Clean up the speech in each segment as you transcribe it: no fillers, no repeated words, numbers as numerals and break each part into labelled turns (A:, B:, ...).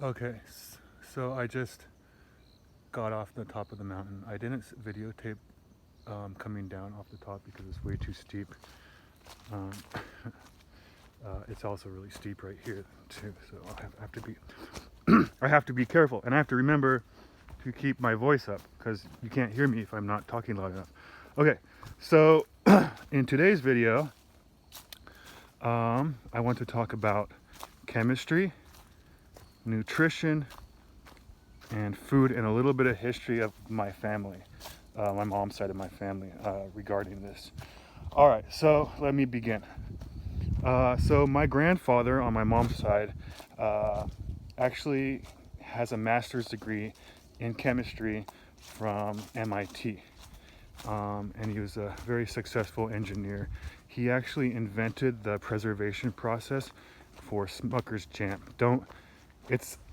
A: Okay, so I just got off the top of the mountain. I didn't videotape coming down off the top because it's way too steep. Um, it's also really steep right here too, so I have to be I have to be careful, and I have to remember to keep my voice up because you can't hear me if I'm not talking loud enough. Okay, so in today's video, I want to talk about chemistry, nutrition, and food, and a little bit of history of my family, my mom's side of my family, regarding this. All right, so let me begin. So my grandfather on my mom's side actually has a master's degree in chemistry from MIT. And he was a very successful engineer. He actually invented the preservation process for Smucker's jam.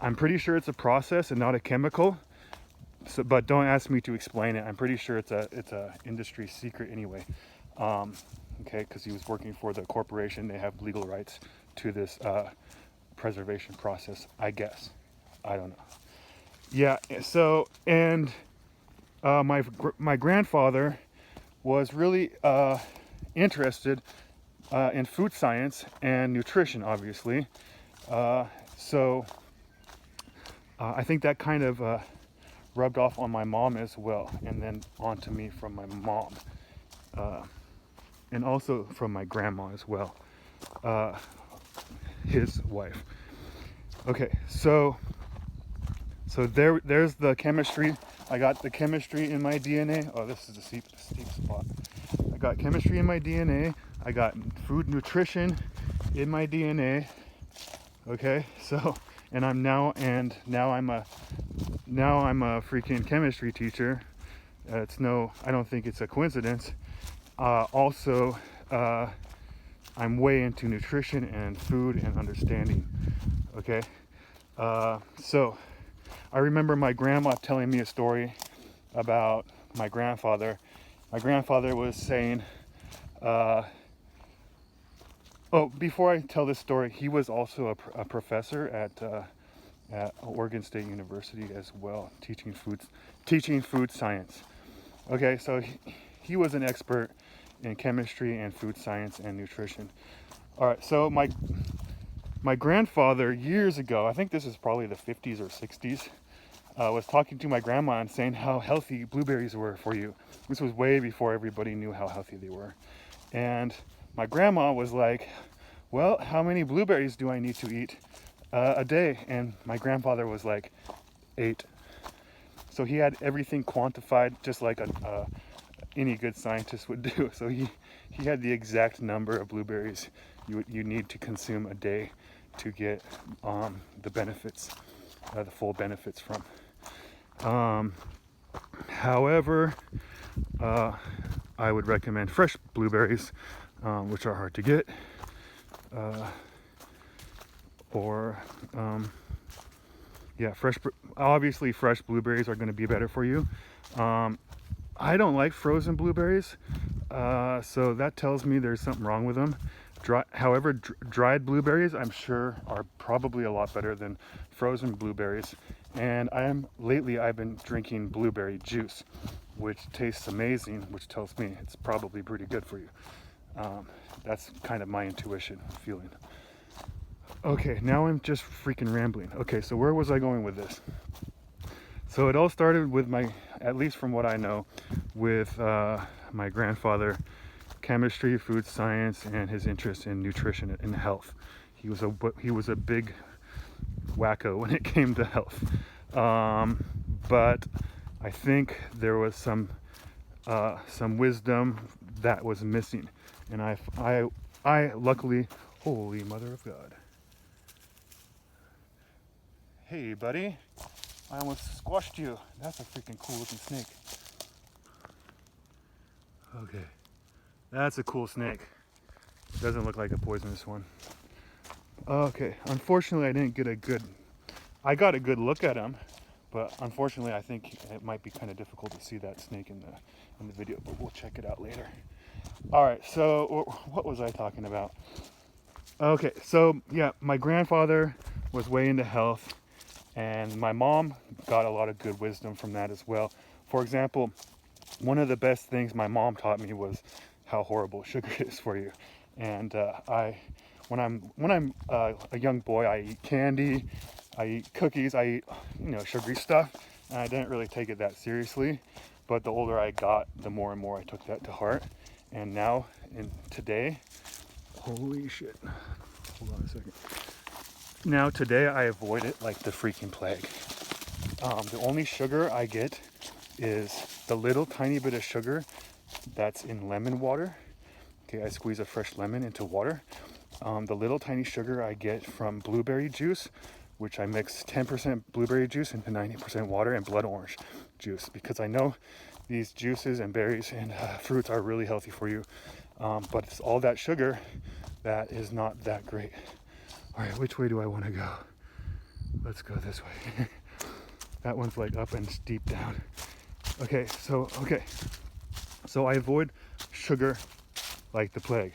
A: I'm pretty sure it's a process and not a chemical. So, but don't ask me to explain it. I'm pretty sure it's a industry secret anyway. Okay, because he was working for the corporation. They have legal rights to this preservation process, I guess. I don't know. Yeah. So, and my grandfather was really interested in food science and nutrition, obviously. So I think that kind of rubbed off on my mom as well, and then onto me from my mom, and also from my grandma as well, his wife. Okay, so there's the chemistry. I got the chemistry in my DNA. Oh, this is a steep spot. I got chemistry in my DNA. I got food nutrition in my DNA. Okay, so and now I'm a freaking chemistry teacher. I don't think it's a coincidence. Also, I'm way into nutrition and food and understanding. Okay, so I remember my grandma telling me a story about my grandfather. My grandfather was saying, before I tell this story, he was also a professor at Oregon State University as well, teaching food science. Okay, so he was an expert in chemistry and food science and nutrition. All right, so my grandfather years ago, I think this is probably the 50s or 60s, was talking to my grandma and saying how healthy blueberries were for you. This was way before everybody knew how healthy they were. And my grandma was like, well, how many blueberries do I need to eat a day? And my grandfather was like, 8. So he had everything quantified just like any good scientist would do. So he had the exact number of blueberries you need to consume a day to get the benefits, the full benefits from. However, I would recommend fresh blueberries, which are hard to get, or obviously fresh blueberries are going to be better for you. I don't like frozen blueberries, so that tells me there's something wrong with them. However, dried blueberries, I'm sure, are probably a lot better than frozen blueberries. And lately I've been drinking blueberry juice, which tastes amazing, which tells me it's probably pretty good for you. That's kind of my intuition feeling. Okay, now I'm just freaking rambling. Okay, so where was I going with this? So it all started with at least from what I know, with my grandfather, chemistry, food science, and his interest in nutrition and health. He was a big wacko when it came to health. But I think there was some wisdom that was missing, and I luckily, holy mother of God. Hey, buddy. I almost squashed you. That's a freaking cool looking snake. Okay. That's a cool snake. It doesn't look like a poisonous one. Okay. Unfortunately, I got a good look at him, but unfortunately, I think it might be kind of difficult to see that snake in the video, but we'll check it out later. All right. So what was I talking about? Okay. So yeah, my grandfather was way into health. And my mom got a lot of good wisdom from that as well. For example, one of the best things my mom taught me was how horrible sugar is for you. And when I'm a young boy, I eat candy, I eat cookies, I eat sugary stuff, and I didn't really take it that seriously. But the older I got, the more and more I took that to heart. And now, today, holy shit! Hold on a second. Now today, I avoid it like the freaking plague. The only sugar I get is the little tiny bit of sugar that's in lemon water. Okay, I squeeze a fresh lemon into water. The little tiny sugar I get from blueberry juice, which I mix 10% blueberry juice into 90% water and blood orange juice, because I know these juices and berries and fruits are really healthy for you. But it's all that sugar that is not that great. All right, which way do I want to go? Let's go this way. That one's like up and deep down. Okay, so I avoid sugar like the plague.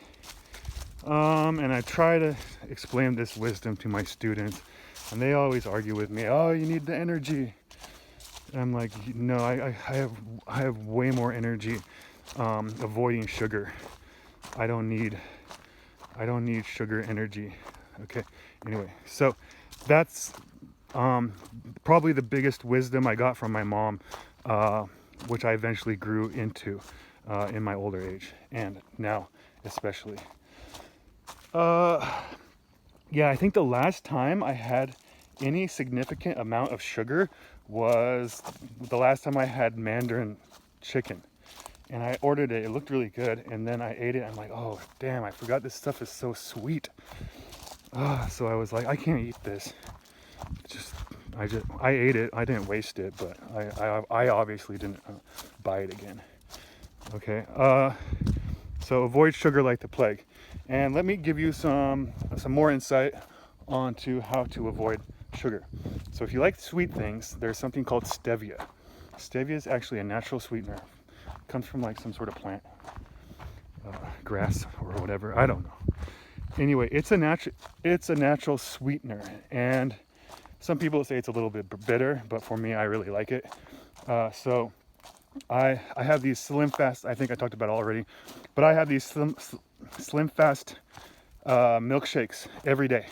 A: And I try to explain this wisdom to my students, and they always argue with me. Oh, you need the energy. And I'm like, no, I have way more energy avoiding sugar. I don't need sugar energy. Okay. Anyway, so that's probably the biggest wisdom I got from my mom, which I eventually grew into in my older age, and now especially. Yeah, I think the last time I had any significant amount of sugar was the last time I had Mandarin chicken. And I ordered it. It looked really good. And then I ate it. I'm like, oh, damn, I forgot this stuff is so sweet. So I was like, I can't eat this. I ate it. I didn't waste it, but I obviously didn't buy it again. Okay. So avoid sugar like the plague. And let me give you some more insight onto how to avoid sugar. So if you like sweet things, there's something called stevia. Stevia is actually a natural sweetener. It comes from like some sort of plant, grass or whatever. I don't know. Anyway, it's a natural sweetener, and some people say it's a little bit bitter, but for me, I really like it. So I have these Slim Fast. I think I talked about it already, but I have these Slim Fast milkshakes every day,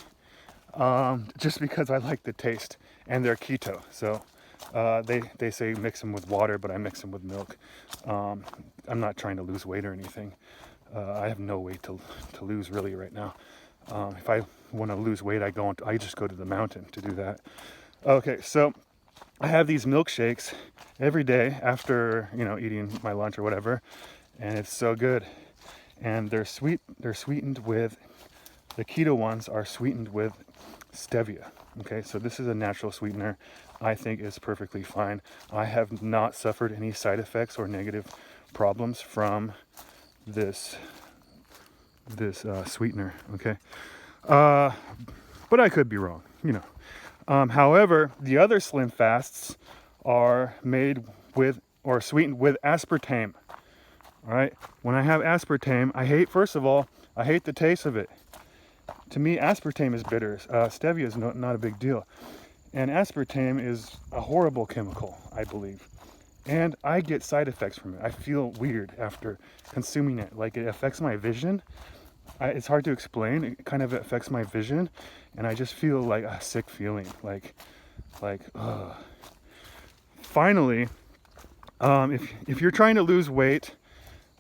A: just because I like the taste, and they're keto. So they say mix them with water, but I mix them with milk. I'm not trying to lose weight or anything. I have no weight to lose really right now. If I want to lose weight, I just go to the mountain to do that. Okay, so I have these milkshakes every day after eating my lunch or whatever, and it's so good. And they're sweetened with, the keto ones are sweetened with stevia. Okay, so this is a natural sweetener. I think is perfectly fine. I have not suffered any side effects or negative problems from this sweetener. Okay, but I could be wrong. However, the other Slim Fasts are made with or sweetened with aspartame. All right. When I have aspartame, first of all, I hate the taste of it. To me, aspartame is bitter. Stevia is not a big deal. And aspartame is a horrible chemical, I believe. And I get side effects from it. I feel weird after consuming it. Like, it affects my vision. It's hard to explain. It kind of affects my vision. And I just feel like a sick feeling. Finally, if you're trying to lose weight,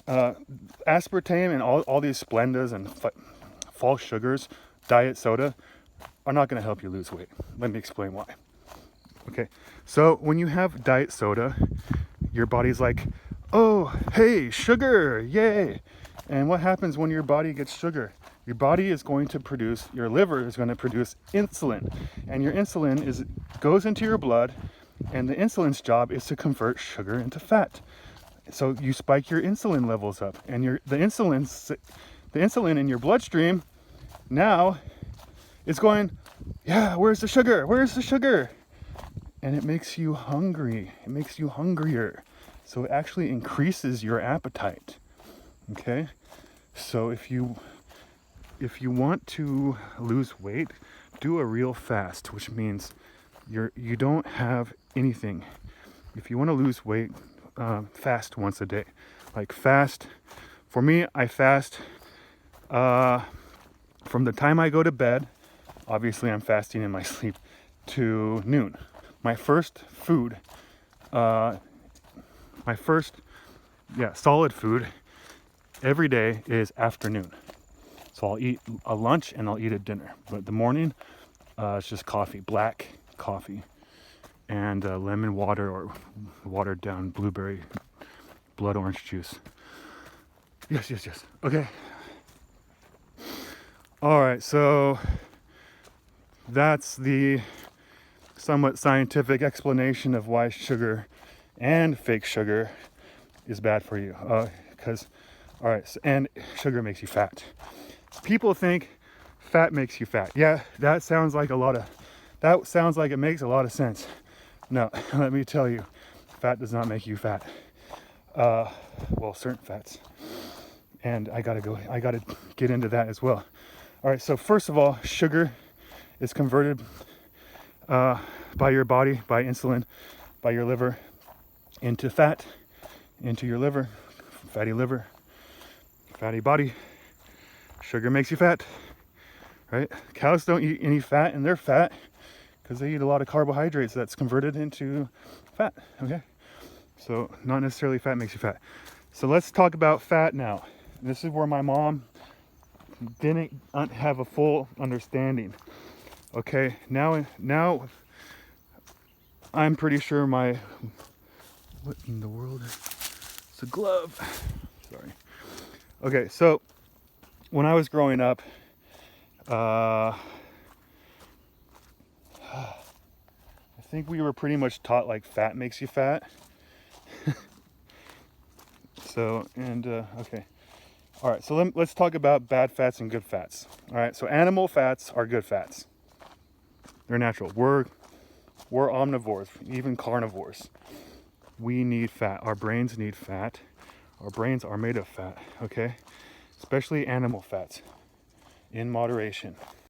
A: aspartame and all these Splendas and false sugars, diet soda, are not going to help you lose weight. Let me explain why. Okay, so when you have diet soda, your body's like, oh, hey, sugar, yay. And what happens when your body gets sugar? Your body is going to produce, your liver is going to produce insulin. And your insulin goes into your blood, and the insulin's job is to convert sugar into fat. So you spike your insulin levels up, and the insulin in your bloodstream now is going, yeah, where's the sugar? Where's the sugar? And it makes you hungry. It makes you hungrier. So it actually increases your appetite. Okay? So if you want to lose weight, do a real fast, which means you don't have anything. If you want to lose weight, fast once a day. Like fast. For me, I fast from the time I go to bed. Obviously, I'm fasting in my sleep to noon. My first food, my first solid food every day is afternoon. So I'll eat a lunch and I'll eat a dinner. But the morning, it's just coffee, black coffee, and lemon water or watered down blueberry blood orange juice. Yes. Okay. All right, so that's the somewhat scientific explanation of why sugar and fake sugar is bad for you. All right, and sugar makes you fat. People think fat makes you fat. Yeah, that sounds like it makes a lot of sense. No, let me tell you, fat does not make you fat. Well, certain fats. And I gotta get into that as well. All right, so first of all, sugar is converted by your body, by insulin, by your liver, into fat, into your liver, fatty liver, fatty body. Sugar makes you fat, right? Cows don't eat any fat, and they're fat because they eat a lot of carbohydrates that's converted into fat, okay? So not necessarily fat makes you fat. So let's talk about fat now. This is where my mom didn't have a full understanding. Okay, now I'm pretty sure what in the world? It's a glove. Sorry. Okay, so when I was growing up, I think we were pretty much taught like fat makes you fat. So, and okay. All right, so let's talk about bad fats and good fats. All right, so animal fats are good fats. They're natural. We're omnivores, even carnivores. We need fat. Our brains need fat. Our brains are made of fat, okay? Especially animal fats, in moderation.